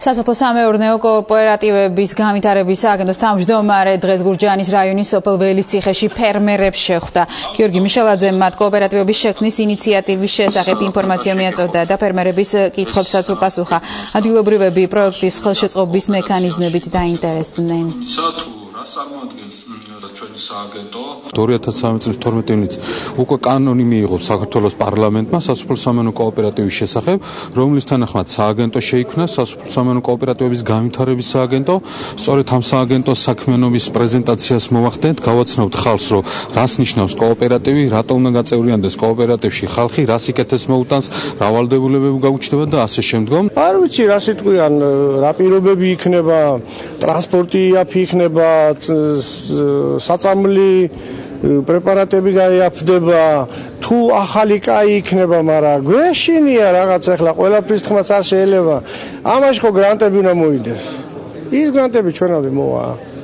სასოფლო-სამეურნეო კოოპერატივების განვითარების სააგენტოს თავმჯდომარე დღეს გურჯაანის რაიონის სოფელ ველისციხეში ფერმერებს შეხვდა. გიორგი მიშელაძემ მათ კოოპერატივების შექმნის ინიციატივის შესახებ ინფორმაცია მიაწოდა და ფერმერების კითხვებსაც უპასუხა. ადგილობრივები პროექტის ხელშეწყობის მექანიზმებით დაინტერესდნენ. წარმოადგენს ჩვენი სააგენტო 2013 წლის 12 ივნისს უკვე კანონი მიიღო საქართველოს პარლამენტმა სასოფლო-სამეურნეო კოოპერატივის შესახებ, რომლის თანახმად სააგენტო შეიქმნა სასოფლო-სამეურნეო კოოპერატივების განვითარების სააგენტო. სწორედ ამ სააგენტოს საქმიანობის პრეზენტაციას მოვახდენთ, გავაცნობთ ხალხს, რომ რას ნიშნავს კოოპერატივი, რატომ უნდა გაწევრიანდეს კოოპერატივში ხალხი, რა სიკეთეს მოუტანს, რა ვალდებულებები გაუჩნდება და ასე შემდგომ. არ ვიცი რა სიტყვიან, რა პირობები იქნება, ტრანსპორტი იქნება, საწამლი პრეპარატები გაიაფდება, თუ ახალი კაი იქნება, მაგრამ გვეშინია რაღაც ახლა ყველაფრის თქმაც არ შეიძლება. ამაში ხო გრანტები უნდა მოიდეს. ის გრანტები ჩვენამდე მოვა.